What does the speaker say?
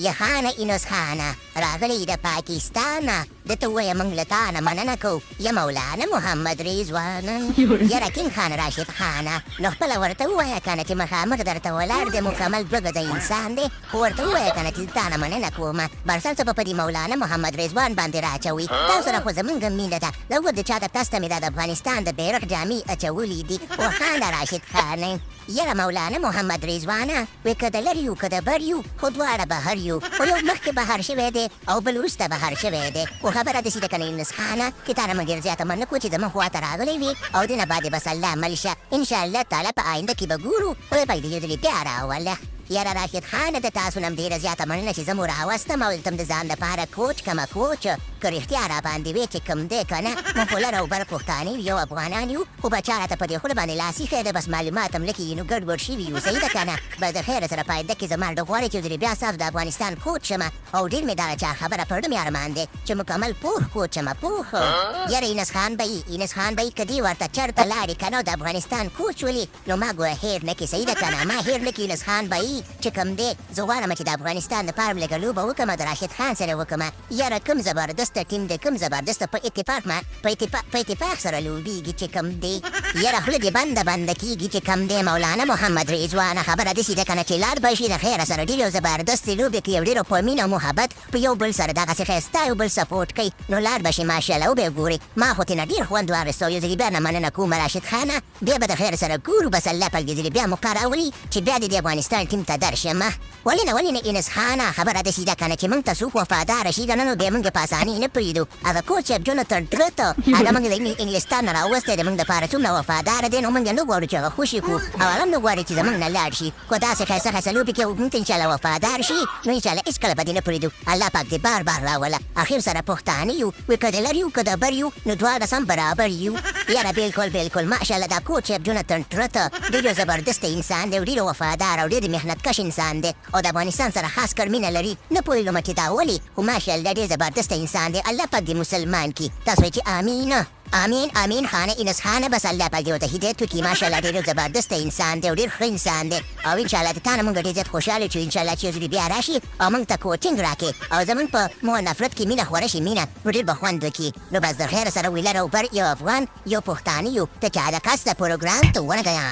یا خانه یونس خانه راغلی د پاکستانه دته ووایم موږ له تا نه مننه کوو یا مولانا محمد رضوان یاره کینګ خان راشد خانه نو خپله ورته ووایه که نه چې مخامخ درته ولاړ دی مکمل دوه ګزه انسان دی خو ورته ووایه که نه چې تا نه مننه کوم برسل څه به په دې مولانا محمد رضوان باندې راچوي تاسو سره خو زمونږ مینه ده لږ د چا د تاسو ته مې دا د افغانستان د بیرغ جامې اچولي دي و خانه راشد خانه یاره مولانا محمد رضوانه وی که د لرې یو که د بر یو خو دواړه بهر یو خو یو مخکې بهر شوی دی او بل وروسته بهر شوی دی خو خبره داسې ده که نه یونس خانه چې تا نه موږ ډېر زیاته مننه کوو چې زموږ خواته راغلی وي او دې نه بعد بس الله مل شه انشاءالله تعالی په آینده کې به ګورو خدای پاک دې یو ځلې بیا راوله یاره راشد خانه د تاسو نه هم ډېره زیاته مننه چې زه مو راوستم او دلته م د ځان لپاره کوچ کمه کوچ که رښتیا راباندې وې چې کوم دی که نه موږ خو لر او بر پښتانه یو افغانان یو خو به چا راته په دې خوله باندې لاس ایښی دی بس معلومات هم لږ یې نو ګډوډ شوي یو صحیح ده که نه به د خیره سره په آینده کې زما ډېر غواړي چې یو ځلې بیا ستاسو د افغانستان کوچ شمه او ډېر مې دغه چا خبره پر ډم ارمان دی چې مکمل پوه کوچ شمه پوه یاره یونس خان به یي یونس خان به یي که دې ورته چېرته لاړې که نه د افغانستان کوچ ولي نو ما ګوره هېر نه کړي صحیح ده که نه ما هېر نه کړي یونس خان به یي چې کوم دی زه غواړم چې د افغانستان دپاره م لږه لوبه وکړم او د راشد خان سره وکړم یاره کوم زبردسته ټیم دی کوم زبردسته په اتفاق سره لوبېږي چې کوم دی یاره خوله دې بنده کېږي چې کوم دی مولانا محمد رضوانه خبره داسې ده که نه چې لاړ به شي د خیره سره ډېرې زبردستې لوبې کوي او ډېرو په مینه او محبت په یو بل سره دغسې ښایسته یو بل سپورټ کوي نو لاړ به شي ماشاءالله وبه ګورې ما خو ترېنه ډېر خوند واخیست او یو ځلې بیا نه مننه کوم راشد خانه بیا به د خیر سره ګورو بس الله پاک دې ځلې بیا موقع راولي چې بیا دې د افغانستان ټیم ته درشم ولې نه یونس خانه خبره داسې ده که نه چې موږ ته څوک وفاداره شي که نه نو بیا موږ په اسانۍ نه پرېږدو هغه کوچ صاحب جونتن ټرته هغه موږ د انګلستان نه راوستی دی موږ دپاره څومره وفاداره دی نو موږ نه غواړو چې هغه خوشي کړو او هغه هم نه غواړي چې زموږ نه لاړ شي خو داسې ښایسته لوبې کوي موږ ته انشاءالله وفادار شي نو انشاءالله هېڅکله به دې نه پرېږدو الله پاک دې بار بار راوله اخر سره پښتانه یو وی که د لر یو که د بر یو نو دواړه سم برابر یو یاره بلکل ماشاءالله دا کوچ صاحب جونتن ټرته ډېر یو زبردسته انسان دی او ډېر وفادار او ډېر محنتکش انسان دی او د افغانستان سره خاص کر مینه لري نه پوهېږم چې دا ولې خو ماشاءالله ډېر زبردسته انسان دی الله پاک دې مسلمان کړي تاسو وایئ چې امین امین خانه یونس خانه بس الله پاک دې ورته هدایت وکړي ماشاءالله ډېر زبردسته انسان دی او ډېر ښه انسان دی او انشاءالله د تا نه موږ ډېر زیات خوشحاله یو چې انشاءالله چې یو ځلې بیا راشي او موږ ته کوچینګ راکړي او زموږ په مو نفرت کې مینه خوره شي مینه نو ډېر به خوند وکړي نو بس د خیره سره وی لر او بر یو افغان یو پښتانه یو ته چې هغه کس د پروګرام ته ونه گیا